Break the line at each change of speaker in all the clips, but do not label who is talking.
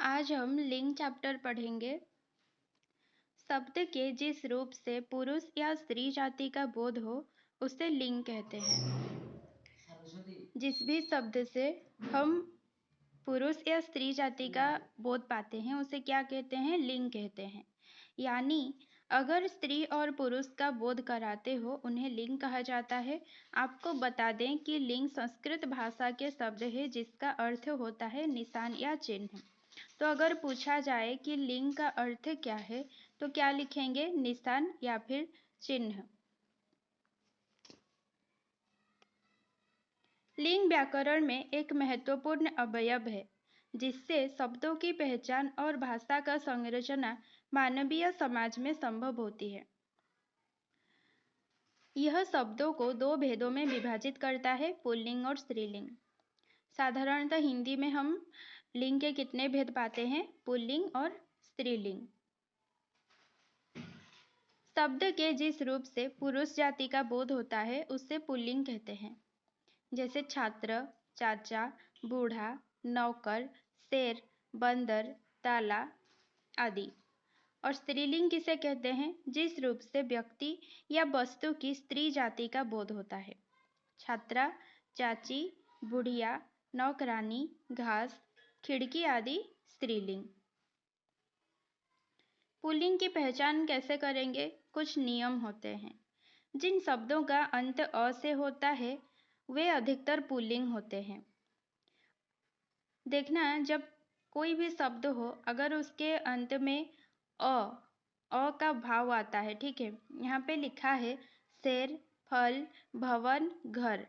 आज हम लिंग चैप्टर पढ़ेंगे। शब्द के जिस रूप से पुरुष या स्त्री जाति का बोध हो उसे लिंग कहते हैं। जिस भी शब्द से हम पुरुष या स्त्री जाति का बोध पाते हैं उसे क्या कहते हैं? लिंग कहते हैं। यानी अगर स्त्री और पुरुष का बोध कराते हो उन्हें लिंग कहा जाता है। आपको बता दें कि लिंग संस्कृत भाषा के शब्द है जिसका अर्थ होता है निशान या चिन्ह। तो अगर पूछा जाए कि लिंग का अर्थ क्या है तो क्या लिखेंगे? निशान या फिर चिन्ह। लिंग व्याकरण में एक महत्वपूर्ण अवयव है जिससे शब्दों की पहचान और भाषा का संरचना मानवीय समाज में संभव होती है। यह शब्दों को दो भेदों में विभाजित करता है, पुल्लिंग और स्त्रीलिंग। साधारणतः हिंदी में हम लिंग के कितने भेद पाते हैं? पुल्लिंग और स्त्रीलिंग। शब्द के जिस रूप से पुरुष जाति का बोध होता है उससे पुल्लिंग कहते हैं, जैसे छात्र, चाचा, बूढ़ा, नौकर, शेर, बंदर, ताला आदि। और स्त्रीलिंग किसे कहते हैं? जिस रूप से व्यक्ति या वस्तु की स्त्री जाति का बोध होता है। छात्रा, चाची, बुढ़िया, नौकरानी, घास, खिड़की आदि स्त्रीलिंग। पुल्लिंग की पहचान कैसे करेंगे? कुछ नियम होते हैं। जिन शब्दों का अंत अ से होता है वे अधिकतर पुल्लिंग होते हैं। देखना, जब कोई भी शब्द हो अगर उसके अंत में अ का भाव आता है, ठीक है। यहाँ पे लिखा है शेर, फल, भवन, घर।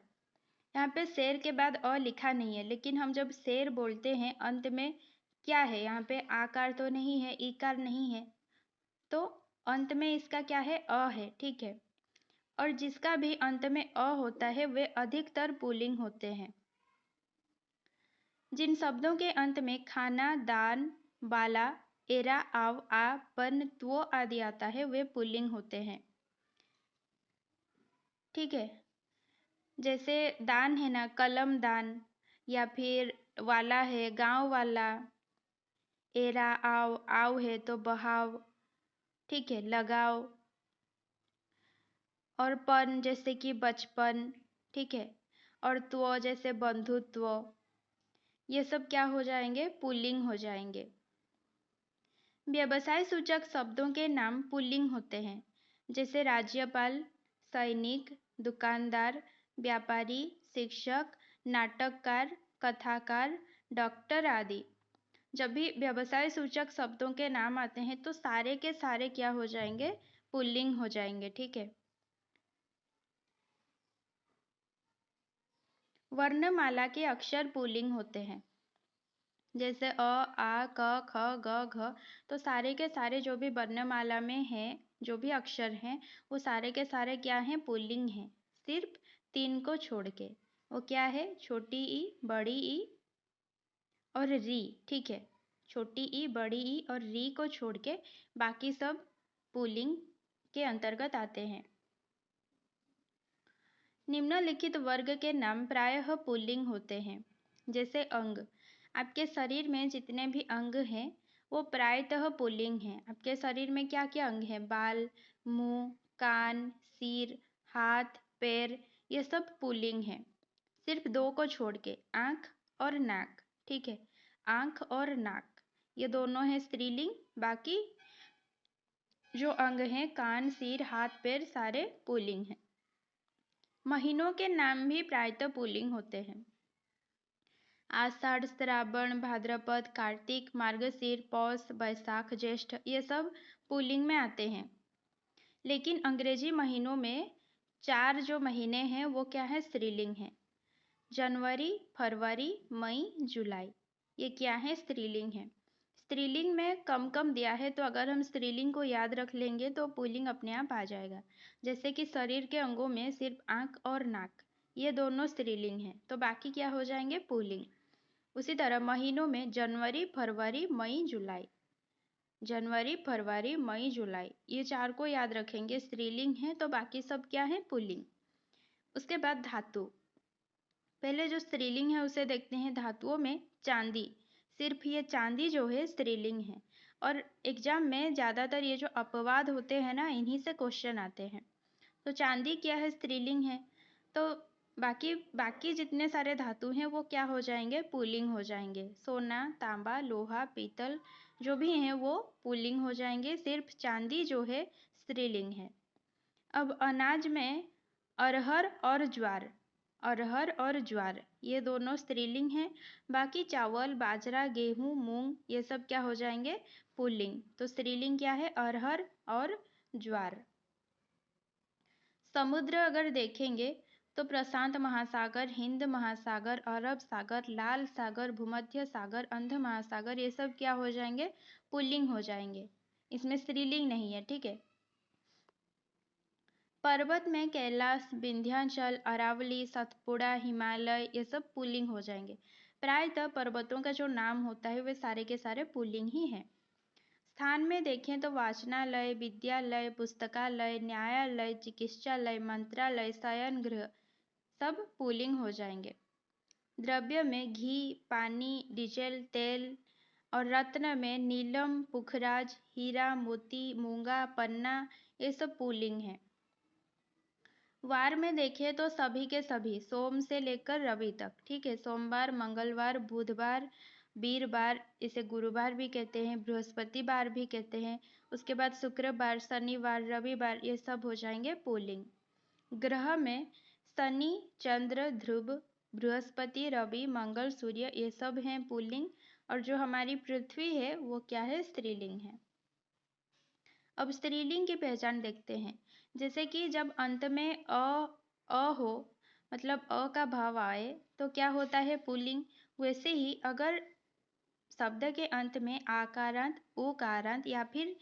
यहाँ पे शेर के बाद अ लिखा नहीं है, लेकिन हम जब शेर बोलते हैं अंत में क्या है? यहाँ पे आकार तो नहीं है, ईकार नहीं है, तो अंत में इसका क्या है? अ है, ठीक है। और जिसका भी अंत में अ होता है वे अधिकतर पुल्लिंग होते हैं। जिन शब्दों के अंत में खाना, दान, बाला, एरा, आव, आ, पन, त्व आदि आता है वे पुल्लिंग होते हैं, ठीक है। जैसे दान है ना, कलम दान, या फिर वाला है गांव वाला, एरा आव, आव है तो बहाव, ठीक है, लगाओ। और पन जैसे कि बचपन, ठीक है। और त्व जैसे बंधुत्व, ये सब क्या हो जाएंगे? पुल्लिंग हो जाएंगे। व्यवसाय सूचक शब्दों के नाम पुल्लिंग होते हैं, जैसे राज्यपाल, सैनिक, दुकानदार, व्यापारी, शिक्षक, नाटककार, कथाकार, डॉक्टर आदि। जब भी व्यवसाय सूचक शब्दों के नाम आते हैं तो सारे के सारे क्या हो जाएंगे? पुल्लिंग हो जाएंगे, ठीक है। वर्णमाला के अक्षर पुल्लिंग होते हैं, जैसे अ, आ, क, ख, ग, घ। तो सारे के सारे जो भी वर्णमाला में हैं, जो भी अक्षर हैं, वो सारे के सारे क्या हैं? पुल्लिंग हैं, सिर्फ 3 को छोड़ के। वो क्या है? छोटी ई, बड़ी ई और री, ठीक है। छोटी ई, बड़ी ई और री को छोड़ के बाकी सब पुल्लिंग के अंतर्गत आते हैं। निम्नलिखित वर्ग के नाम प्रायः पुल्लिंग होते हैं, जैसे अंग। आपके शरीर में जितने भी अंग हैं वो प्रायतः पुल्लिंग हैं। आपके शरीर में क्या क्या अंग हैं? बाल, मुंह, कान, सिर, हाथ, पैर, ये सब पुल्लिंग हैं, सिर्फ 2 को छोड़ के, आँख और नाक, ठीक है। आँख और नाक ये दोनों हैं स्त्रीलिंग, बाकी जो अंग हैं कान, सिर, हाथ, पैर सारे पुल्लिंग हैं। महीनों के नाम भी प्रायतः पुल्लिंग होते हैं। आषाढ़, श्रावण, भाद्रपद, कार्तिक, मार्गशीर, पौष, बैसाख, ज्येष्ठ, ये सब पुल्लिंग में आते हैं। लेकिन अंग्रेजी महीनों में 4 जो महीने हैं वो क्या है? स्त्रीलिंग हैं। जनवरी, फरवरी, मई, जुलाई, ये क्या है? स्त्रीलिंग है। स्त्रीलिंग में कम कम दिया है, तो अगर हम स्त्रीलिंग को याद रख लेंगे तो पुल्लिंग अपने आप आ जाएगा। जैसे कि शरीर के अंगों में सिर्फ आँख और नाक, ये दोनों स्त्रीलिंग हैं, तो बाकी क्या हो जाएंगे? पुल्लिंग। उसी तरह महीनों में जनवरी, फरवरी, मई, जुलाई, जनवरी, फरवरी, मई, जुलाई, ये 4 को याद रखेंगे, स्त्रीलिंग है, तो बाकी सब क्या है? पुल्लिंग। उसके बाद धातु। पहले जो स्त्रीलिंग है उसे देखते हैं। धातुओं में चांदी सिर्फ ये चांदी जो है स्त्रीलिंग है। और एग्जाम में ज़्यादातर ये जो अपवाद होते हैं ना, इन्हीं से क्वेश्चन आते हैं। तो चांदी क्या है, स्त्रीलिंग है। तो बाकी बाकी जितने सारे धातु हैं वो क्या हो जाएंगे, पुल्लिंग हो जाएंगे। सोना, तांबा, लोहा, पीतल जो भी हैं वो पुल्लिंग हो जाएंगे। सिर्फ चांदी जो है स्त्रीलिंग है। अब अनाज में अरहर और ज्वार, अरहर और ज्वार ये दोनों स्त्रीलिंग हैं। बाकी चावल, बाजरा, गेहूं, मूंग ये सब क्या हो जाएंगे, पुल्लिंग। तो स्त्रीलिंग क्या है, अरहर और ज्वार। समुद्र अगर देखेंगे तो प्रशांत महासागर, हिंद महासागर, अरब सागर, लाल सागर, भूमध्य सागर, अंध महासागर ये सब क्या हो जाएंगे, पुल्लिंग हो जाएंगे। इसमें स्त्रीलिंग नहीं है, ठीक है। पर्वत में कैलाश, विंध्याचल, अरावली, सतपुड़ा, हिमालय ये सब पुल्लिंग हो जाएंगे। प्रायतः पर्वतों का जो नाम होता है वे सारे के सारे पुल्लिंग ही हैं। स्थान में देखें तो वाचनालय, विद्यालय, पुस्तकालय, न्यायालय, चिकित्सालय, मंत्रालय, शयन गृह सब पुल्लिंग हो जाएंगे। द्रव्य में घी, पानी, डीजल, तेल और रत्न में नीलम, पुखराज, हीरा, मोती, मूंगा, पन्ना ये सब पुल्लिंग है। वार में देखें तो सभी के सभी, सोम से लेकर रवि तक, ठीक है। सोमवार, मंगलवार, बुधवार, वीरवार, इसे गुरुवार भी कहते हैं, बृहस्पतिवार भी कहते हैं। उसके बाद शुक्रवार, शनिवार, रविवार ये सब हो जाएंगे पुल्लिंग। ग्रह में शनि, चंद्र, ध्रुव, बृहस्पति, रवि, मंगल, सूर्य ये सब हैं पुल्लिंग। और जो हमारी पृथ्वी है वो क्या है, स्त्रीलिंग है। अब स्त्रीलिंग की पहचान देखते हैं। जैसे कि जब अंत में अ हो, मतलब अ का भाव आए तो क्या होता है, पुल्लिंग। वैसे ही अगर शब्द के अंत में आकारांत, उकारांत या फिर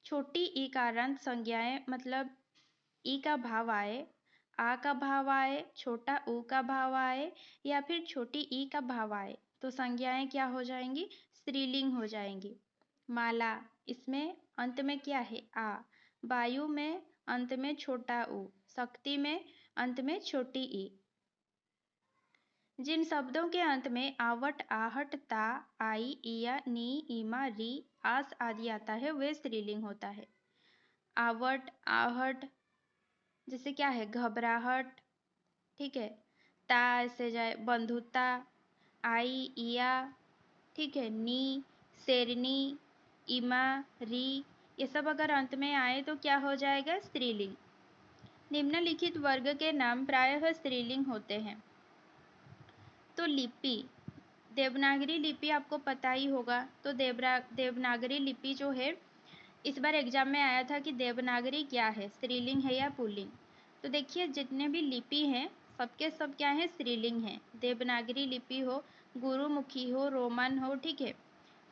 छोटी ईकारांत संज्ञाएं, मतलब ई का भाव आए, आ का भाव आए, छोटा ऊ का भाव आए या फिर छोटी ई का भाव आए तो संज्ञाएं क्या हो जाएंगी, स्त्रीलिंग हो जाएंगी। माला, इसमें अंत में क्या है, आ। वायु में अंत में छोटा ऊ, शक्ति में अंत में छोटी ई। जिन शब्दों के अंत में आवट, आहट, ता, आई, इया, नी, ईमा, री, आस आदि आता है वे स्त्रीलिंग होता है। आवट, आहट जैसे क्या है, घबराहट, ठीक है। ता ऐसे जाए बंधुता, आई, इया, ठीक है। नी, शेरनी, इमा, री ये सब अगर अंत में आए तो क्या हो जाएगा, स्त्रीलिंग। निम्नलिखित वर्ग के नाम प्रायः स्त्रीलिंग होते हैं। तो लिपि, देवनागरी लिपि आपको पता ही होगा। तो देवनागरी लिपि जो है, इस बार एग्जाम में आया था कि देवनागरी क्या है, स्त्रीलिंग है या पुल्लिंग। तो देखिए जितने भी लिपि हैं सबके सब क्या है, स्त्रीलिंग है। देवनागरी लिपि हो, गुरुमुखी हो, रोमन हो, ठीक है।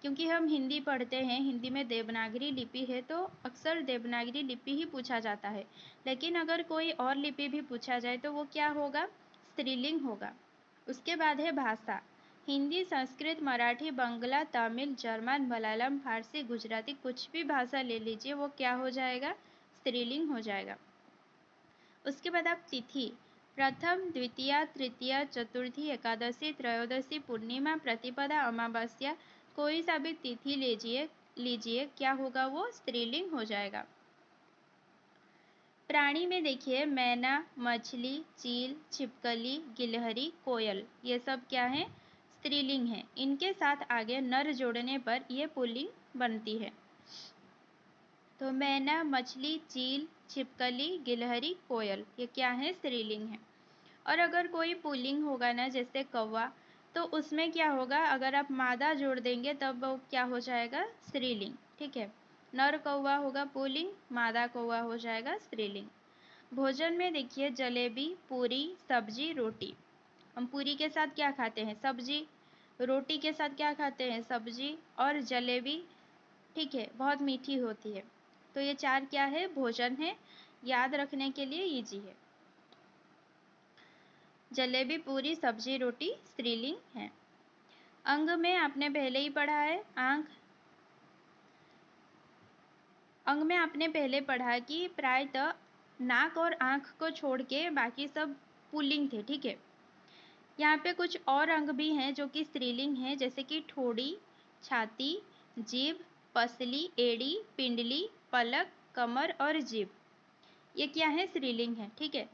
क्योंकि हम हिंदी पढ़ते हैं, हिंदी में देवनागरी लिपि है तो अक्सर देवनागरी लिपि ही पूछा जाता है। लेकिन अगर कोई और लिपि भी पूछा जाए तो वो क्या होगा, स्त्रीलिंग होगा। उसके बाद है भाषा, हिंदी, संस्कृत, मराठी, बंगला, तमिल, जर्मन, मलयालम, फारसी, गुजराती कुछ भी भाषा ले लीजिए वो क्या हो जाएगा, स्त्रीलिंग हो जाएगा। उसके बाद आप तिथि, प्रथम, द्वितीया, तृतीया, चतुर्थी, एकादशी, त्रयोदशी, पूर्णिमा, प्रतिपदा, अमावस्या कोई सा भी तिथि लीजिए क्या होगा, वो स्त्रीलिंग हो जाएगा। प्राणी में देखिए मैना, मछली, चील, छिपकली, गिलहरी, कोयल ये सब क्या है, स्त्रीलिंग है। इनके साथ आगे नर जोड़ने पर ये पुल्लिंग बनती है। तो मैना, मछली, चील, छिपकली, गिलहरी, कोयल ये क्या है, स्त्रीलिंग है। और अगर कोई पुल्लिंग होगा ना, जैसे कौवा, तो उसमें क्या होगा, अगर आप मादा जोड़ देंगे तब वो क्या हो जाएगा, स्त्रीलिंग, ठीक है। नर कौवा होगा पुल्लिंग, मादा कौवा हो जाएगा स्त्रीलिंग। भोजन में देखिए जलेबी, पूरी, सब्जी, रोटी। हम पूरी के साथ क्या खाते हैं, सब्जी। रोटी के साथ क्या खाते हैं, सब्जी और जलेबी, ठीक है, बहुत मीठी होती है। तो ये चार क्या है, भोजन है, याद रखने के लिए इजी है। जलेबी, पूरी, सब्जी, रोटी स्त्रीलिंग है। अंग में आपने पहले ही पढ़ा है, अंग में आपने पहले पढ़ा कि प्रायतः नाक और आँख को छोड़ के बाकी सब पुल्लिंग थे, ठीक है। यहाँ पे कुछ और अंग भी हैं जो कि स्त्रीलिंग हैं, जैसे कि ठोड़ी, छाती, जीभ, पसली, एड़ी, पिंडली, पलक, कमर और जीभ। ये क्या है? स्त्रीलिंग है, ठीक है।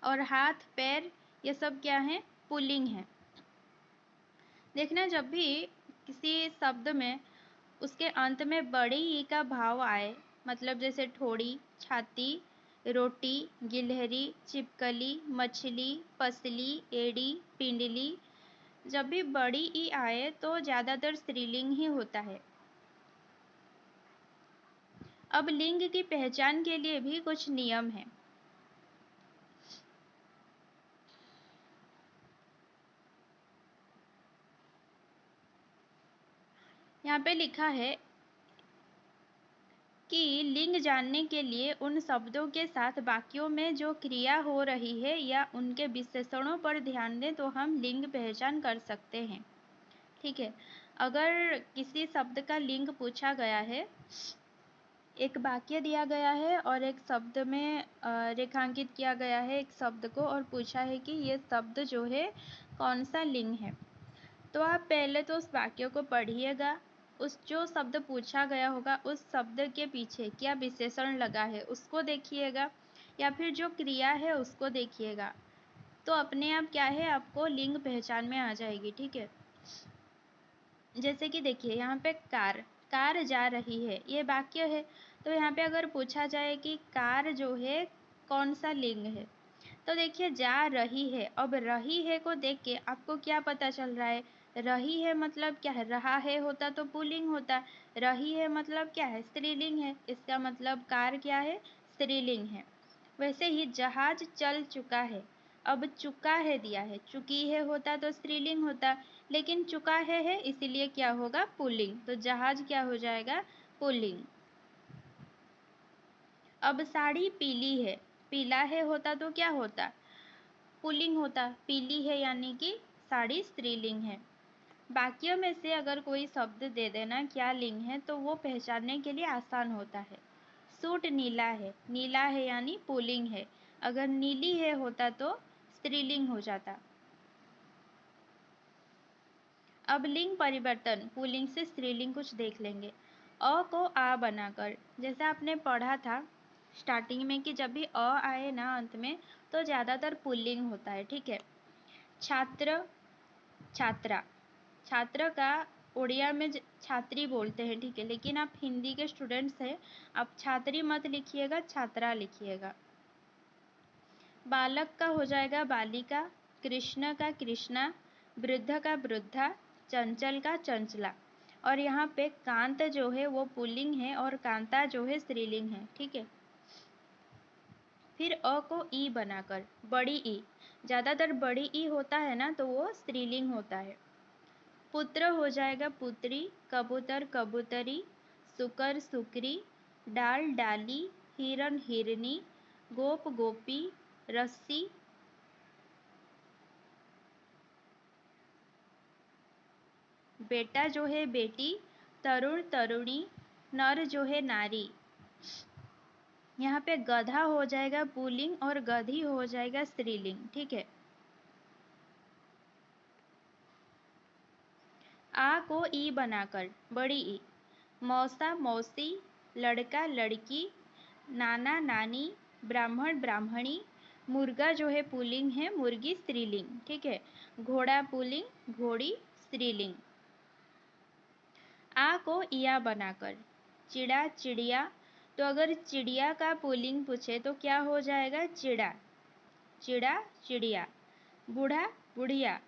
और हाथ, पैर, ये सब क्या है? पुल्लिंग है। देखना, जब भी किसी शब्द में उसके अंत में बड़ी ई का भाव आए, मतलब जैसे ठोड़ी, छाती, रोटी, गिलहरी, छिपकली, मछली, पसली, एड़ी, पिंडली, जब भी बड़ी ई आए तो ज़्यादातर स्त्रीलिंग ही होता है। अब लिंग की पहचान के लिए भी कुछ नियम हैं। यहाँ पे लिखा है कि लिंग जानने के लिए उन शब्दों के साथ वाक्यों में जो क्रिया हो रही है या उनके विशेषणों पर ध्यान दें तो हम लिंग पहचान कर सकते हैं, ठीक है। अगर किसी शब्द का लिंग पूछा गया है, एक वाक्य दिया गया है और एक शब्द में रेखांकित किया गया है एक शब्द को, और पूछा है कि ये शब्द जो है कौन सा लिंग है, तो आप पहले तो उस वाक्य को पढ़िएगा। उस जो शब्द पूछा गया होगा उस शब्द के पीछे क्या विशेषण लगा है उसको देखिएगा, या फिर जो क्रिया है उसको देखिएगा, तो अपने आप क्या है, आपको लिंग पहचान में आ जाएगी, ठीक है। जैसे कि देखिए यहाँ पे कार, कार जा रही है, ये वाक्य है। तो यहाँ पे अगर पूछा जाए कि कार जो है कौन सा लिंग है, तो देखिए जा रही है, अब रही है को देख के आपको क्या पता चल रहा है? रही है मतलब क्या है? रहा है होता तो पुल्लिंग होता, रही है मतलब क्या है? स्त्रीलिंग है, इसका मतलब कार क्या है? स्त्रीलिंग है। वैसे ही जहाज चल चुका है, अब चुका है दिया है, चुकी है होता तो स्त्रीलिंग होता, लेकिन चुका है इसीलिए क्या होगा? पुल्लिंग, तो जहाज क्या हो जाएगा? पुल्लिंग। अब साड़ी पीली है, पीला है होता तो क्या होता? पुल्लिंग होता, पीली है यानी कि साड़ी स्त्रीलिंग है। वाक्य में से अगर कोई शब्द दे देना क्या लिंग है तो वो पहचानने के लिए आसान होता है। सूट नीला है, नीला है यानी पुल्लिंग है, अगर नीली है होता तो स्त्रीलिंग हो जाता। अब लिंग परिवर्तन, पुल्लिंग से स्त्रीलिंग कुछ देख लेंगे। अ को आ बनाकर, जैसे आपने पढ़ा था स्टार्टिंग में कि जब भी अ आए ना अंत में तो ज़्यादातर पुल्लिंग होता है, ठीक है। छात्र, छात्रा, छात्र का उड़िया में छात्री बोलते हैं, ठीक है, लेकिन आप हिंदी के स्टूडेंट्स हैं, आप छात्री मत लिखिएगा, छात्रा लिखिएगा। बालक का हो जाएगा बालिका, कृष्ण का कृष्णा, वृद्ध का वृद्धा, चंचल का चंचला। और यहाँ पे कांत जो है वो पुल्लिंग है और कांता जो है स्त्रीलिंग है, ठीक है। फिर अ को ई बनाकर, बड़ी ई, ज़्यादातर बड़ी ई होता है ना तो वो स्त्रीलिंग होता है। पुत्र हो जाएगा पुत्री, कबूतर कबूतरी, सुकर सुकरी, डाल डाली, हिरन हिरनी, गोप गोपी, रस्सी, बेटा जो है बेटी, तरुण तरुणी, नर जो है नारी। यहाँ पे गधा हो जाएगा पुल्लिंग और गधी हो जाएगा स्त्रीलिंग, ठीक है। आ को ई बनाकर, बड़ी ई, मौसा मौसी, लड़का लड़की, नाना नानी, ब्राह्मण ब्राह्मणी, मुर्गा जो है पुल्लिंग है, मुर्गी स्त्रीलिंग, ठीक है। घोड़ा पुल्लिंग, घोड़ी स्त्रीलिंग। आ को इया बनाकर, चिड़ा चिड़िया, तो अगर चिड़िया का पुल्लिंग पूछे तो क्या हो जाएगा? चिड़ा, चिड़ा चिड़िया। बूढ़ा बुढ़िया,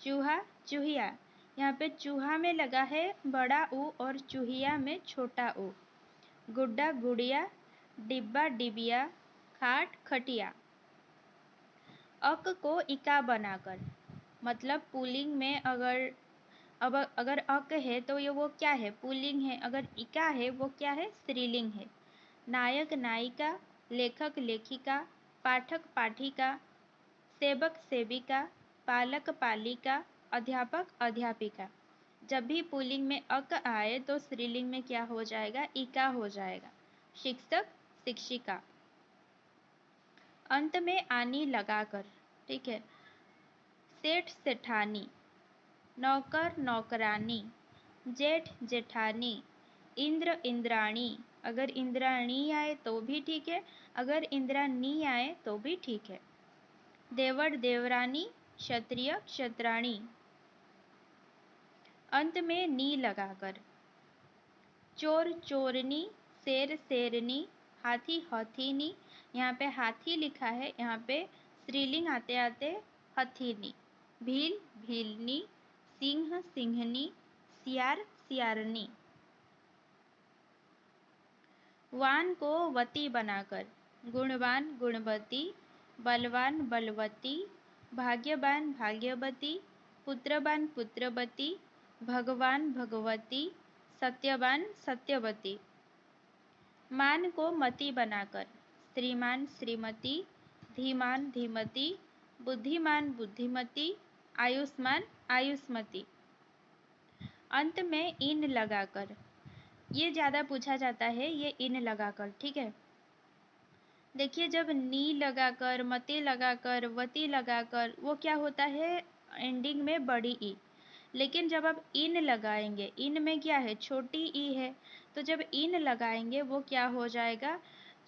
चूहा चूहिया, यहाँ पे चूहा में लगा है बड़ा ऊ और चूहिया में छोटा ऊ। गुड्डा गुड़िया, डिब्बा डिबिया, खाट खटिया। अक को इका बनाकर, मतलब पुल्लिंग में अगर अक है तो ये वो क्या है? पुल्लिंग है, अगर इका है वो क्या है? स्त्रीलिंग है। नायक नायिका, लेखक लेखिका, पाठक पाठिका, सेवक सेविका, पालक पालिका, अध्यापक अध्यापिका। जब भी पुल्लिंग में अक आए तो स्त्रीलिंग में क्या हो जाएगा? इका हो जाएगा। शिक्षक शिक्षिका। अंत में आनी लगाकर, ठीक है। सेठ सेठानी, नौकर नौकरानी, जेठ जेठानी, इंद्र इंद्राणी। अगर इंद्राणी आए तो भी ठीक है, अगर इंद्रानी आए तो भी ठीक है। देवर देवरानी, क्षत्रिय क्षत्राणी। अंत में नी लगाकर। चोर चोरनी, शेर शेरनी, हाथी हथीनी। यहाँ पे हाथी लिखा है, यहाँ पे स्त्रीलिंग आते आते हथीनी। भील भीलनी, सिंह सिंहनी, सियार सियारनी। वान को वती बनाकर। गुणवान गुणवती, बलवान बलवती, भाग्यवान भाग्यवती, पुत्रवान पुत्रवती, भगवान भगवती, सत्यवान सत्यवती। मान को मति बनाकर। श्रीमान श्रीमती, धीमान धीमती, बुद्धिमान बुद्धिमती, आयुष्मान आयुष्मती। अंत में इन लगाकर। ये ज़्यादा पूछा जाता है, ये इन लगाकर, ठीक है। देखिए जब नी लगाकर, मति लगाकर, वती लगाकर, वो क्या होता है एंडिंग में बड़ी ई। लेकिन जब आप इन लगाएंगे, इन में क्या है छोटी ई है, तो जब इन लगाएंगे वो क्या हो जाएगा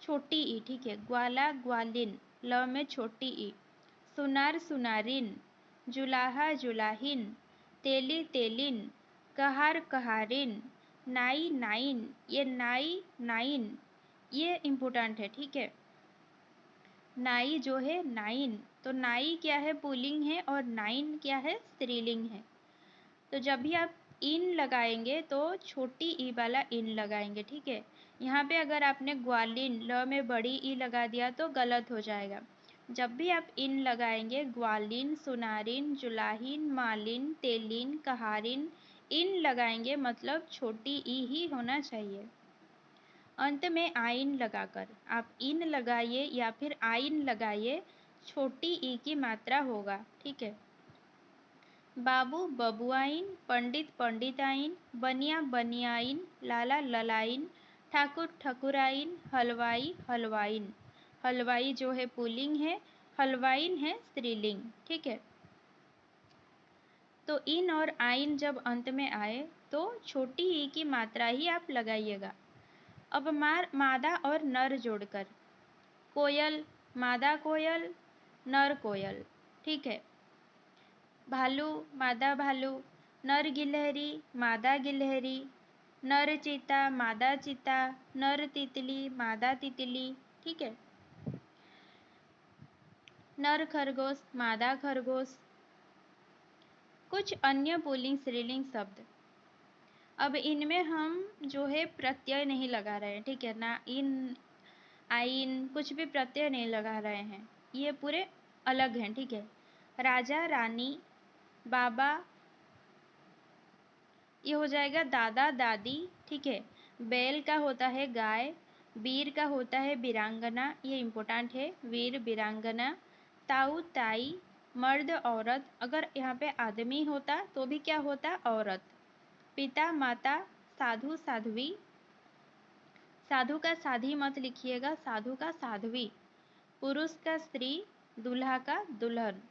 छोटी ई, ठीक है। ग्वाला ग्वालिन, ल में छोटी ई। सुनार सुनारिन, जुलाहा जुलाहिन, तेली तेलिन, कहार कहारिन, नाई नाइन। ये नाई नाइन ये इम्पोर्टेंट है, ठीक है। नाई जो है नाइन, तो नाई क्या है पुल्लिंग है और नाइन क्या है स्त्रीलिंग है। तो जब भी आप इन लगाएंगे तो छोटी ई वाला इन लगाएंगे, ठीक है। यहाँ पे अगर आपने ग्वालिन ल में बड़ी ई लगा दिया तो गलत हो जाएगा। जब भी आप इन लगाएंगे ग्वालिन सुनारिन जुलाहिन मालिन तेलिन कहारिन, इन लगाएंगे मतलब छोटी ई ही होना चाहिए। अंत में आइन लगाकर। आप इन लगाइए या फिर आइन लगाइए, छोटी ई की मात्रा होगा, ठीक है। बाबू बबुआइन, पंडित पंडिताइन, बनिया बनियाइन, लाला ललाइन, ठाकुर ठकुराइन, हलवाई हलवाइन। हलवाई जो है पुल्लिंग है, हलवाइन है स्त्रीलिंग, ठीक है। तो इन और आइन जब अंत में आए तो छोटी ई की मात्रा ही आप लगाइएगा। अब मादा और नर जोड़कर। कोयल मादा कोयल, नर कोयल, ठीक है। भालू मादा भालू, नर गिलहरी मादा गिलहरी, नर चीता मादा चीता, नर तितली मादा तितली, ठीक है। नर खरगोश मादा खरगोश। कुछ अन्य पुल्लिंग स्त्रीलिंग शब्द। अब इनमें हम जो है प्रत्यय नहीं लगा रहे हैं, ठीक है ना। इन आइन कुछ भी प्रत्यय नहीं लगा रहे हैं, ये पूरे अलग हैं, ठीक है। राजा रानी, बाबा, ये हो जाएगा दादा दादी, ठीक है। बैल का होता है गाय, वीर का होता है वीरांगना, ये इम्पोर्टेंट है, वीर वीरांगना। ताऊ ताई, मर्द औरत, अगर यहाँ पे आदमी होता तो भी क्या होता औरत। पिता माता, साधु साध्वी, साधु का साधी मत लिखिएगा, साधु का साध्वी। पुरुष का स्त्री, दूल्हा का दुल्हन।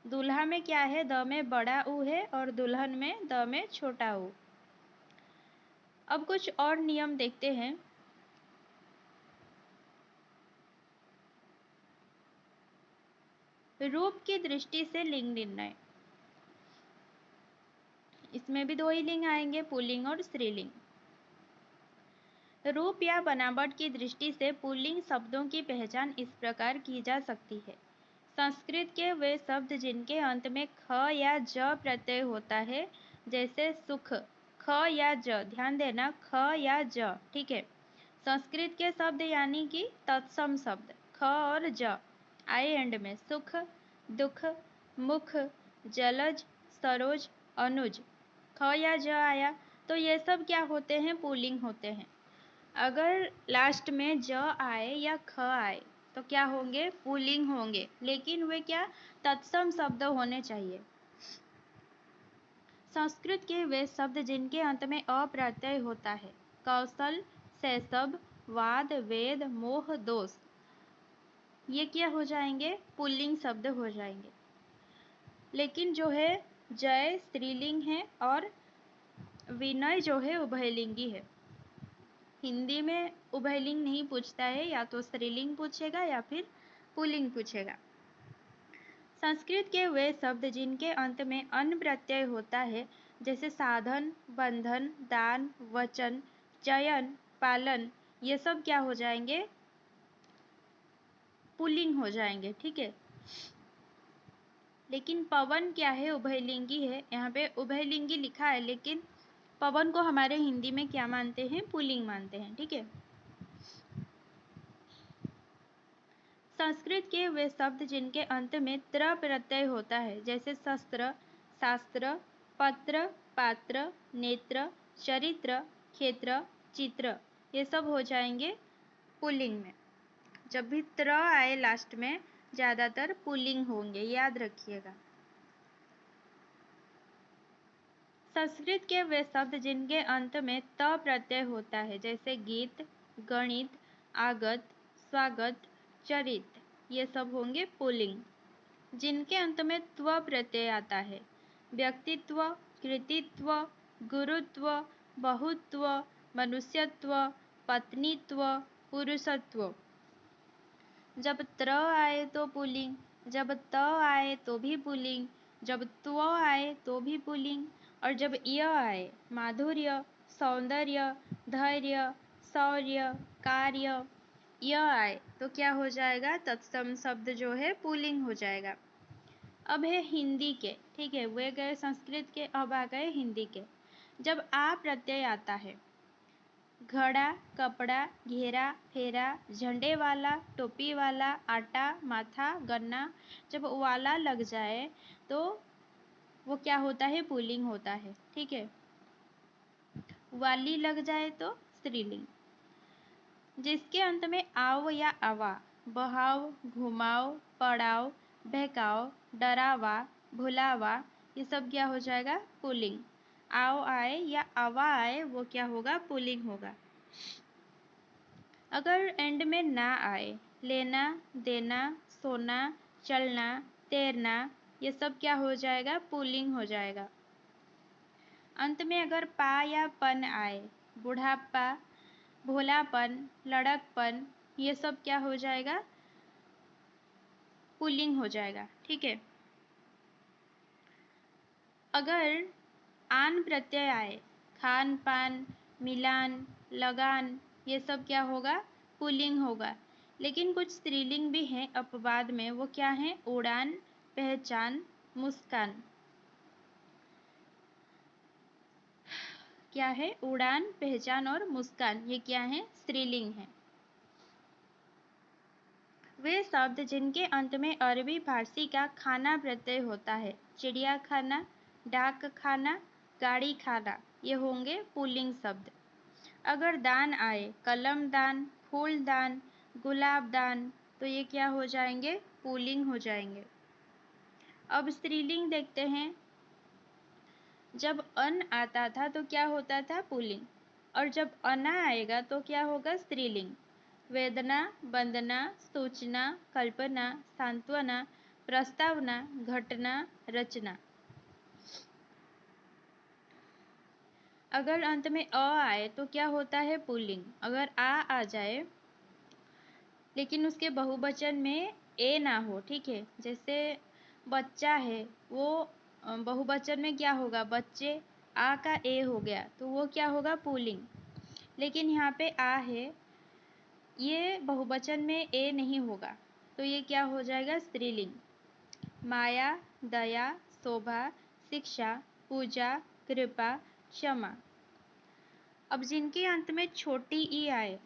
दूल्हा में क्या है द में बड़ा ऊ है और दुल्हन में द में छोटा ऊ। अब कुछ और नियम देखते हैं। रूप की दृष्टि से लिंग निर्णय। इसमें भी दो ही लिंग आएंगे, पुल्लिंग और स्त्रीलिंग। रूप या बनावट की दृष्टि से पुल्लिंग शब्दों की पहचान इस प्रकार की जा सकती है। संस्कृत के वे शब्द जिनके अंत में ख या ज प्रत्यय होता है, जैसे सुख, ख या ज, ध्यान देना ख या ज, ठीक है। संस्कृत के शब्द यानी कि तत्सम शब्द ख और ज आए एंड में, सुख दुख मुख जलज सरोज अनुज, ख या ज आया तो ये सब क्या होते हैं पुल्लिंग होते हैं। अगर लास्ट में ज आए या ख आए तो क्या होंगे पुल्लिंग होंगे, लेकिन वे क्या तत्सम शब्द होने चाहिए। संस्कृत के वे शब्द जिनके अंत में अ प्रत्यय होता है, कौशल शैशव वाद वेद मोह दोष, ये क्या हो जाएंगे पुल्लिंग शब्द हो जाएंगे। लेकिन जो है जय स्त्रीलिंग है और विनय जो है उभयलिंगी है। हिंदी में उभयलिंग नहीं पूछता है, या तो स्त्रीलिंग पूछेगा या फिर पुल्लिंग पूछेगा। संस्कृत के वे शब्द जिनके अंत में अन प्रत्यय होता है, जैसे साधन, बंधन, दान, वचन, चयन, पालन, ये सब क्या हो जाएंगे? पुल्लिंग हो जाएंगे। ठीक है। लेकिन पवन क्या है? उभयलिंगी है। यहाँ पे उभयलिंगी लिखा है, लेकिन पवन को हमारे हिंदी में क्या मानते हैं? पुल्लिंग मानते हैं। ठीक है। संस्कृत के वे शब्द जिनके अंत में त्र प्रत्यय होता है, जैसे शस्त्र, शास्त्र, पत्र, पात्र, नेत्र, चरित्र, क्षेत्र, चित्र, ये सब हो जाएंगे पुल्लिंग में। जब भी त्र आए लास्ट में, ज्यादातर पुल्लिंग होंगे, याद रखिएगा। संस्कृत के वे शब्द जिनके अंत में त प्रत्यय होता है, जैसे गीत, गणित, आगत, स्वागत, चरित, ये सब होंगे पुल्लिंग। जिनके अंत में त्व प्रत्यय आता है, व्यक्तित्व, कृतित्व, गुरुत्व, बहुत्व, मनुष्यत्व, पत्नीत्व, पुरुषत्व। जब त्र आए तो पुल्लिंग, जब त आए तो भी पुल्लिंग, जब त्व आए तो भी पुल्लिंग, और जब य आए, माधुर्य, सौंदर्य, धैर्य, शौर्य, कार्य, य आए तो क्या हो जाएगा? तत्सम शब्द जो है पुल्लिंग हो जाएगा। अब है हिंदी के। ठीक है, वे गए संस्कृत के, अब आ गए हिंदी के। जब आ प्रत्यय आता है, घड़ा, कपड़ा, घेरा, फेरा, झंडे वाला, टोपी वाला, आटा, माथा, गन्ना, जब वाला लग जाए तो वो क्या होता है? पुल्लिंग होता है। ठीक है। वाली लग जाए तो स्त्रीलिंग। जिसके अंत में आओ या आवा, बहाव, घुमाओ, पड़ाओ, बहकाओ, डरावा, भुलावा, ये सब क्या हो जाएगा? पुल्लिंग। आओ आए या आवा आए, वो क्या होगा? पुल्लिंग होगा। अगर एंड में ना आए, लेना, देना, सोना, चलना, तैरना, ये सब क्या हो जाएगा? पुल्लिंग हो जाएगा। अंत में अगर पा या पन आए, बुढ़ापा, भोलापन, लड़कपन, ये सब क्या हो जाएगा? पुल्लिंग हो जाएगा। ठीक है। अगर आन प्रत्यय आए, खान पान, मिलान, लगान, ये सब क्या होगा? पुल्लिंग होगा। लेकिन कुछ स्त्रीलिंग भी हैं अपवाद में, वो क्या है? उड़ान, पहचान, मुस्कान। क्या है? उड़ान, पहचान और मुस्कान, ये क्या है? स्त्रीलिंग है। वे शब्द जिनके अंत में अरबी फारसी का खाना प्रत्यय होता है, चिड़िया खाना, डाक खाना, गाड़ी खाना, ये होंगे पुल्लिंग शब्द। अगर दान आए, कलम दान, फूल दान, गुलाब दान, तो ये क्या हो जाएंगे? पुल्लिंग हो जाएंगे। अब स्त्रीलिंग देखते हैं। जब अन आता था तो क्या होता था? पुल्लिंग। और जब अना आएगा तो क्या होगा? स्त्रीलिंग। वेदना, वंदना, सूचना, कल्पना, सांत्वना, प्रस्तावना, घटना, रचना। अगर अंत में अ आए तो क्या होता है? पुल्लिंग। अगर आ जाए लेकिन उसके बहुवचन में ए ना हो, ठीक है, जैसे बच्चा है, वो बहुवचन में क्या होगा? बच्चे, आ का ए हो गया तो वो क्या होगा? पुल्लिंग। लेकिन यहाँ पे आ है, ये बहुवचन में ए नहीं होगा, तो ये क्या हो जाएगा? स्त्रीलिंग। माया, दया, शोभा, शिक्षा, पूजा, कृपा, क्षमा। अब जिनके अंत में छोटी ई आए,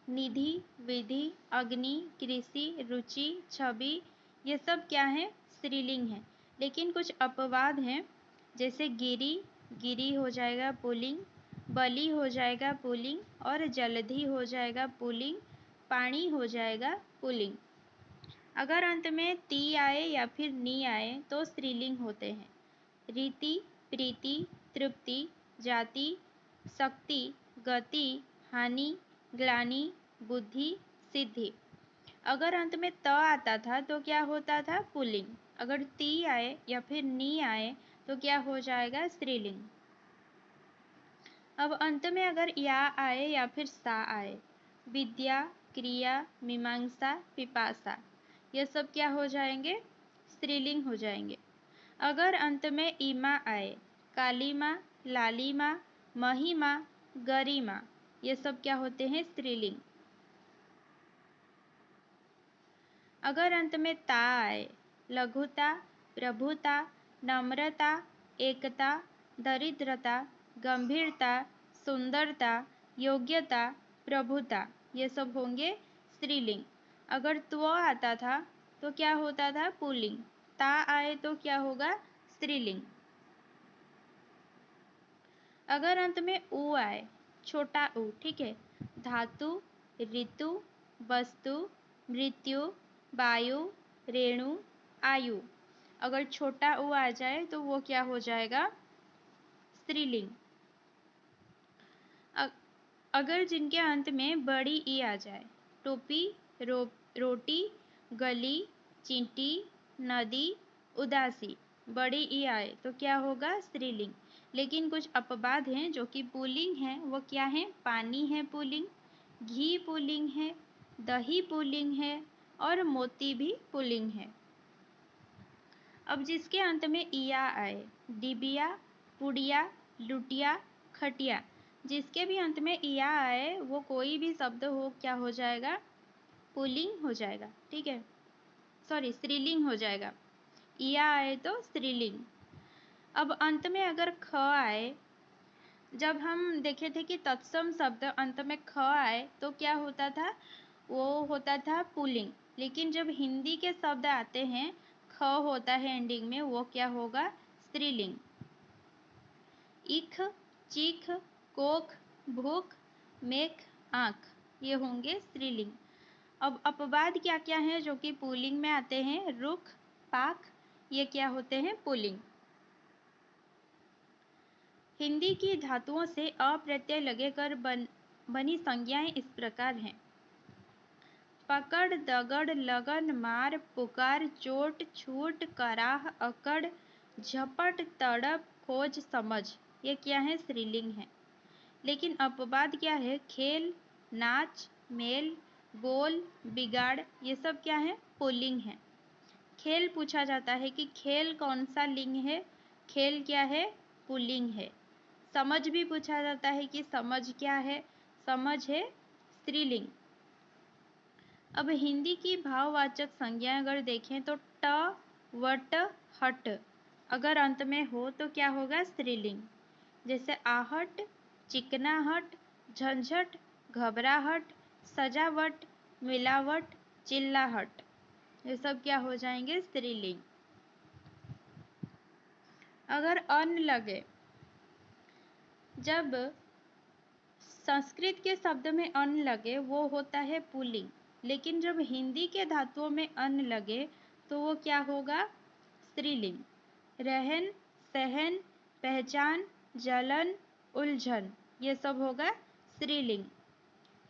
निधि, विधि, अग्नि, कृषि, रुचि, छवि, ये सब क्या है? स्त्रीलिंग है। लेकिन कुछ अपवाद हैं, जैसे गिरी, गिरी हो जाएगा पुल्लिंग, बलि हो जाएगा पुल्लिंग, और जलधि हो जाएगा पुल्लिंग, पानी हो जाएगा पुल्लिंग। अगर अंत में ती आए या फिर नी आए तो स्त्रीलिंग होते हैं। रीति, प्रीति, तृप्ति, जाति, शक्ति, गति, हानि, ग्लानि, बुद्धि, सिद्धि। अगर अंत में त आता था तो क्या होता था? पुल्लिंग। अगर ती आए या फिर नी आए तो क्या हो जाएगा? स्त्रीलिंग। अब अंत में अगर या आए या फिर सा आए, विद्या, क्रिया, मीमांसा, पिपासा, ये सब क्या हो जाएंगे? स्त्रीलिंग हो जाएंगे। अगर अंत में इमा आए, कालीमा, लालिमा, महिमा, गरिमा, ये सब क्या होते हैं? स्त्रीलिंग। अगर अंत में ता आए, लघुता, प्रभुता, नम्रता, एकता, दरिद्रता, गंभीरता, सुंदरता, योग्यता, प्रभुता, ये सब होंगे स्त्रीलिंग। अगर त्व आता था तो क्या होता था? पुल्लिंग। ता आए तो क्या होगा? स्त्रीलिंग। अगर अंत में उ आए, छोटा उ, ठीक है, धातु, ऋतु, वस्तु, मृत्यु, वायु, रेणु, आयु, अगर छोटा उ आ जाए तो वो क्या हो जाएगा? स्त्रीलिंग। अगर जिनके अंत में बड़ी ई आ जाए, टोपी, रोटी, गली, चींटी, नदी, उदासी, बड़ी ई आए तो क्या होगा? स्त्रीलिंग। लेकिन कुछ अपवाद हैं जो कि पुल्लिंग हैं। वो क्या है? पानी है पुल्लिंग, घी पुल्लिंग है, दही पुल्लिंग है और मोती भी पुल्लिंग है। अब जिसके अंत में इया आए, डिबिया, पुड़िया, लुटिया, खटिया, जिसके भी अंत में इया आए वो कोई भी शब्द हो क्या हो जाएगा? पुल्लिंग हो जाएगा, ठीक है, सॉरी स्त्रीलिंग हो जाएगा। इया आए तो स्त्रीलिंग। अब अंत में अगर ख आए, जब हम देखे थे कि तत्सम शब्द अंत में ख आए तो क्या होता था? वो होता था पुल्लिंग। लेकिन जब हिंदी के शब्द आते हैं, ख होता है एंडिंग में, वो क्या होगा? स्त्रीलिंग। इख, चीख, कोख, भूख, मेख, आँख, ये होंगे स्त्रीलिंग। अब अपवाद क्या क्या हैं जो कि पुल्लिंग में आते हैं? रुख, पाख, ये क्या होते हैं? पुल्लिंग। हिंदी की धातुओं से अप्रत्यय लगेकर बनी संज्ञाएं इस प्रकार हैं: पकड़, दगड़, लगन, मार, पुकार, चोट, छूट, कराह, अकड़, झपट, तड़प, खोज, समझ, ये क्या है? स्त्रीलिंग है। लेकिन अपवाद क्या है? खेल, नाच, मेल, बोल, बिगाड़, ये सब क्या है? पुल्लिंग है। खेल पूछा जाता है कि खेल कौन सा लिंग है? खेल क्या है? पुल्लिंग है। समझ भी पूछा जाता है कि समझ क्या है? समझ है स्त्रीलिंग। अब हिंदी की भाववाचक संज्ञाएं अगर देखें तो ट, वट, हट, अगर अंत में हो तो क्या होगा? स्त्रीलिंग। जैसे आहट, चिकनाहट, झंझट, घबराहट, सजावट, मिलावट, चिल्लाहट, ये सब क्या हो जाएंगे? स्त्रीलिंग। अगर अन लगे, जब संस्कृत के शब्द में अन लगे वो होता है पुल्लिंग। लेकिन जब हिंदी के धातुओं में अन लगे तो वो क्या होगा? स्त्रीलिंग। रहन, सहन, पहचान, जलन, उलझन, ये सब होगा स्त्रीलिंग।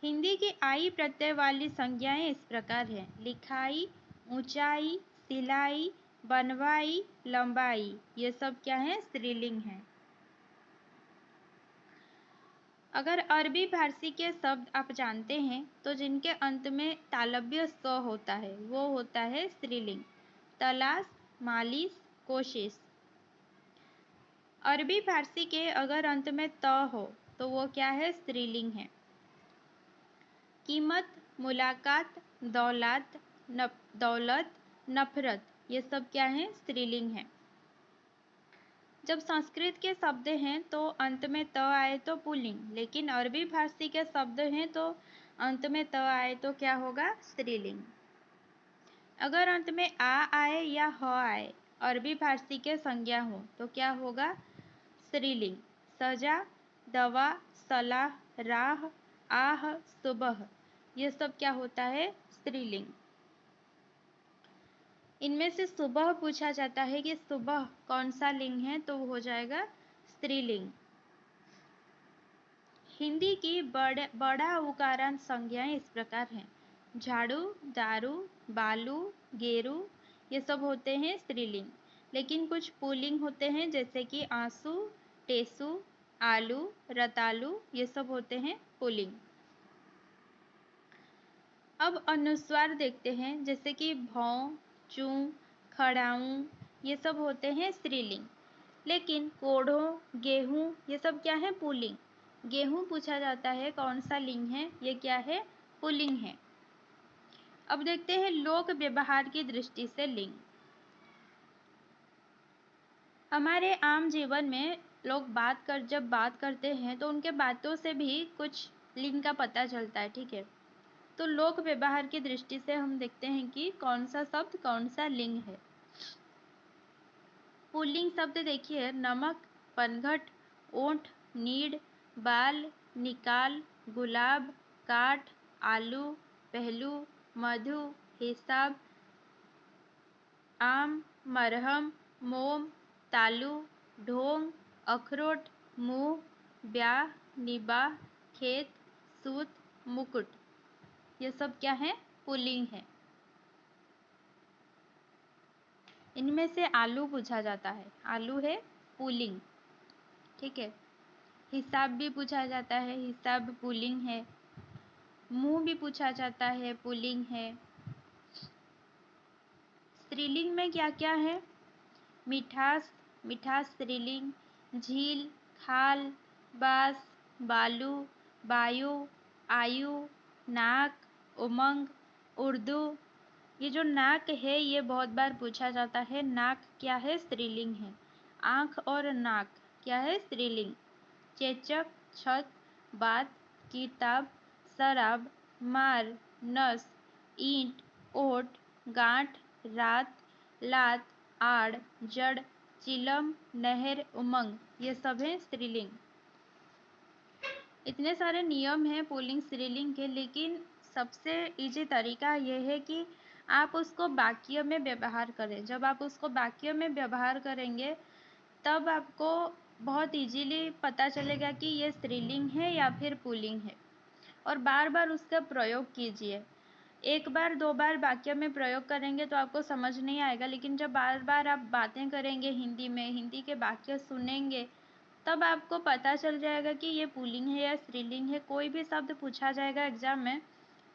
हिंदी की आई प्रत्यय वाली संज्ञाएं इस प्रकार हैं: लिखाई, ऊंचाई, सिलाई, बनवाई, लंबाई, ये सब क्या है? स्त्रीलिंग है। अगर अरबी फारसी के शब्द आप जानते हैं तो जिनके अंत में तालव्य स होता है वो होता है स्त्रीलिंग: तलाश, मालिश, कोशिश। अरबी फारसी के अगर अंत में त हो तो वो क्या है? स्त्रीलिंग है। कीमत, मुलाकात, दौलत, दौलत, नफरत, ये सब क्या है? स्त्रीलिंग है। जब संस्कृत के शब्द हैं तो अंत में त आए तो पुल्लिंग, लेकिन अरबी फारसी के शब्द हैं तो अंत में त आए तो क्या होगा? स्त्रीलिंग। अगर अंत में आ आए या ह आए, अरबी फारसी के संज्ञा हो तो क्या होगा? स्त्रीलिंग। सजा, दवा, सलाह, राह, आह, सुबह, ये सब क्या होता है? स्त्रीलिंग। इनमें से सुबह पूछा जाता है कि सुबह कौन सा लिंग है तो वो हो जाएगा स्त्रीलिंग। हिंदी की बड़ा उकारांत संज्ञाएं इस प्रकार हैं: झाड़ू, दारू, बालू, गेरू, ये सब होते हैं स्त्रीलिंग। लेकिन कुछ पुल्लिंग होते हैं जैसे कि आंसू, टेसु, आलू, रतालू, ये सब होते हैं पुल्लिंग। अब अनुस्वार देखते हैं जैसे कि भौं, चूं, खड़ाऊं, ये सब होते हैं स्त्रीलिंग। लेकिन कोढ़ों, गेहूं, ये सब क्या है? पुल्लिंग। गेहूं पूछा जाता है कौन सा लिंग है? ये क्या है? पुल्लिंग है। अब देखते हैं लोक व्यवहार की दृष्टि से लिंग। हमारे आम जीवन में लोग जब बात करते हैं तो उनके बातों से भी कुछ लिंग का पता चलता है, ठीक है। तो लोक व्यवहार की दृष्टि से हम देखते हैं कि कौन सा शब्द कौन सा लिंग है। पुल्लिंग शब्द देखिए, नमक, पनघट, ऊंट, नीड, बाल, निकाल, गुलाब, काठ, आलू, पहलू, मधु, हिसाब, आम, मरहम, मोम, तालू, ढोंग, अखरोट, मुंह, ब्याह, निबाह, खेत, सूत, मुकुट, ये सब क्या है? पुल्लिंग है। इनमें से आलू पूछा जाता है, आलू है पुल्लिंग, ठीक है। हिसाब भी पूछा जाता है, हिसाब पुल्लिंग है। मुंह भी पूछा जाता है, पुल्लिंग है। स्त्रीलिंग में क्या क्या है? मिठास, मिठास स्त्रीलिंग। झील, खाल, बास, बालू, वायु, आयु, नाक, उमंग, उर्दू। ये जो नाक है ये बहुत बार पूछा जाता है, नाक क्या है? स्त्रीलिंग है। आँख और नाक क्या है? स्त्रीलिंग। चेचक, छत, बात, किताब, शराब, मार, नस, ईंट, ओट, गांठ, रात, लात, आड़, जड़, चिलम, नहर, उमंग, ये सब है स्त्रीलिंग। इतने सारे नियम हैं पुल्लिंग स्त्रीलिंग के, लेकिन सबसे इजी तरीका ये है कि आप उसको वाक्य में व्यवहार करें। जब आप उसको वाक्य में व्यवहार करेंगे तब आपको बहुत इजीली पता चलेगा कि ये स्त्रीलिंग है या फिर पुल्लिंग है। और बार बार उसका प्रयोग कीजिए। एक बार दो बार वाक्य में प्रयोग करेंगे तो आपको समझ नहीं आएगा, लेकिन जब बार बार आप बातें करेंगे हिंदी में, हिंदी के वाक्य सुनेंगे, तब आपको पता चल जाएगा कि ये पुल्लिंग है या स्त्रीलिंग है। कोई भी शब्द पूछा जाएगा एग्जाम में,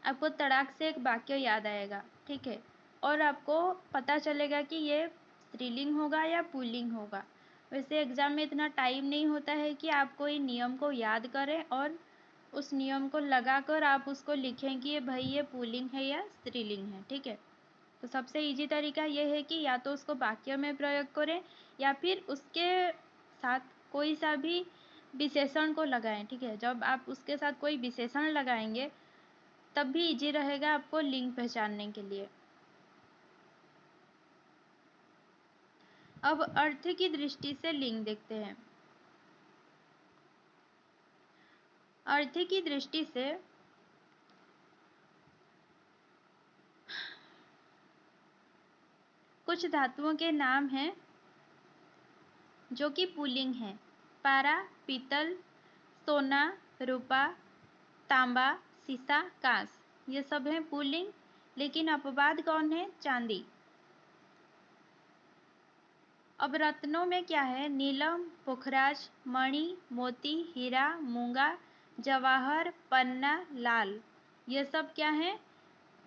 आपको तड़ाक से एक वाक्य याद आएगा, ठीक है। और आपको पता चलेगा कि ये स्त्रीलिंग होगा या पुल्लिंग होगा। वैसे एग्जाम में इतना टाइम नहीं होता है कि आप कोई नियम को याद करें और उस नियम को लगाकर आप उसको लिखें कि ये भाई ये पुल्लिंग है या स्त्रीलिंग है, ठीक है। तो सबसे इजी तरीका ये है कि या तो उसको वाक्य में प्रयोग करें या फिर उसके साथ कोई सा भी विशेषण को लगाएं, ठीक है। जब आप उसके साथ कोई विशेषण लगाएंगे तब भी इजी रहेगा आपको लिंग पहचानने के लिए। अब अर्थ की दृष्टि से लिंग देखते हैं। अर्थ की दृष्टि से कुछ धातुओं के नाम हैं जो कि पुल्लिंग हैं। पारा, पीतल, सोना, रूपा, तांबा, सीसा, कांस, ये सब हैं पुल्लिंग। लेकिन अपवाद कौन है? चांदी। अब रत्नों में क्या है? नीलम, पुखराज, मणि, मोती, हीरा, मूंगा, जवाहर, पन्ना, लाल, ये सब क्या है?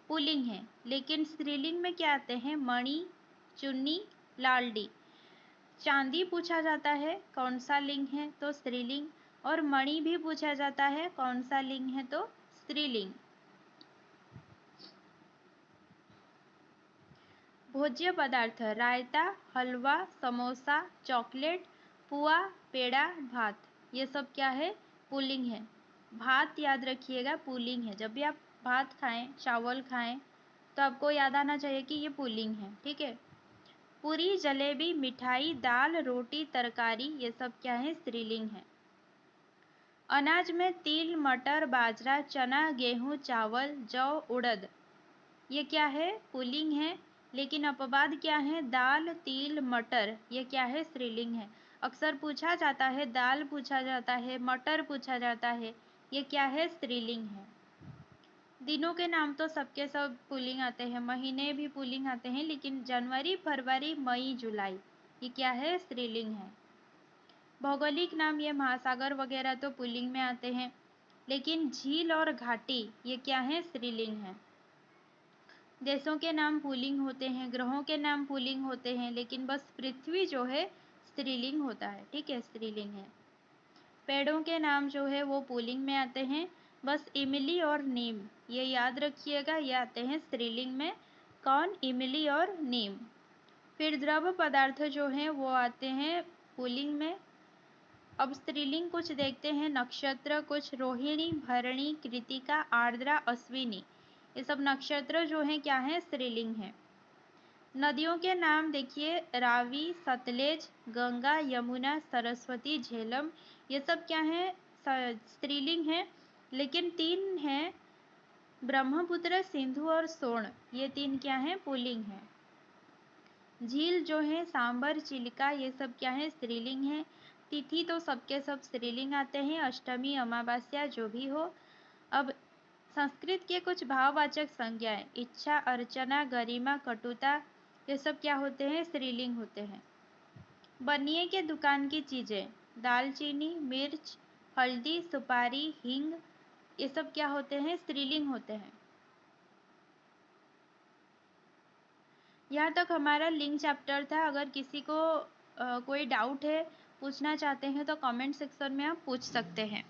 पुल्लिंग है। लेकिन स्त्रीलिंग में क्या आते हैं? मणि, चुन्नी, लालडी। चांदी पूछा जाता है कौन सा लिंग है? तो स्त्रीलिंग। और मणि भी पूछा जाता है कौन सा लिंग है? तो स्त्रीलिंग। भोज्य पदार्थ, रायता, हलवा, समोसा, चॉकलेट, पुआ, पेड़ा, भात, ये सब क्या है? पुल्लिंग है। भात याद रखिएगा पुल्लिंग है। जब भी आप भात खाएं, चावल खाएं, तो आपको याद आना चाहिए कि ये पुल्लिंग है, ठीक है। पूरी, जलेबी, मिठाई, दाल, रोटी, तरकारी, ये सब क्या है? स्त्रीलिंग है। अनाज में तिल, मटर, बाजरा, चना, गेहूं, चावल, जौ, उड़द, ये क्या है? पुल्लिंग है। लेकिन अपवाद क्या है? दाल, तिल, मटर, ये क्या है? स्त्रीलिंग है। अक्सर पूछा जाता है, दाल पूछा जाता है, मटर पूछा जाता है, ये क्या है? स्त्रीलिंग है। दिनों के नाम तो सबके सब पुल्लिंग आते हैं, महीने भी पुल्लिंग आते हैं, लेकिन जनवरी, फरवरी, मई, जुलाई ये क्या है? स्त्रीलिंग है। भौगोलिक नाम ये महासागर वगैरह तो पुल्लिंग में आते हैं, लेकिन झील और घाटी ये क्या है? स्त्रीलिंग है। देशों के नाम पुल्लिंग होते हैं, ग्रहों के नाम पुल्लिंग होते हैं, लेकिन बस पृथ्वी जो है स्त्रीलिंग होता है। ठीक है, स्त्रीलिंग है। पेड़ों के नाम जो है वो पुल्लिंग में आते हैं, बस इमली और नीम ये याद रखिएगा, ये आते हैं स्त्रीलिंग में। कौन? इमली और नीम। फिर द्रव पदार्थ जो हैं वो आते हैं पुल्लिंग में। अब स्त्रीलिंग कुछ देखते हैं, नक्षत्र कुछ रोहिणी, भरणी, कृतिका, आर्द्रा, अश्विनी ये सब नक्षत्र जो हैं क्या हैं? स्त्रीलिंग हैं। नदियों के नाम देखिए, रावी, सतलेज, गंगा, यमुना, सरस्वती, झेलम ये सब क्या है? स्त्रीलिंग है, लेकिन 3 हैं, ब्रह्मपुत्र, सिंधु और सोन ये 3 क्या हैं? पुल्लिंग हैं। झील जो है सांबर, चिलिका ये सब क्या है? स्त्रीलिंग है। तिथि तो सबके सब स्त्रीलिंग आते हैं, अष्टमी, अमावस्या जो भी हो। अब संस्कृत के कुछ भाववाचक संज्ञाएं, इच्छा, अर्चना, गरिमा, कटुता ये सब क्या होते हैं? स्त्रीलिंग होते हैं। बनिए के दुकान की चीजें, दालचीनी, मिर्च, हल्दी, सुपारी, हींग ये सब क्या होते हैं? स्त्रीलिंग होते हैं। यहाँ तक हमारा लिंक चैप्टर था। अगर किसी को कोई डाउट है, पूछना चाहते हैं तो कमेंट सेक्शन में आप पूछ सकते हैं।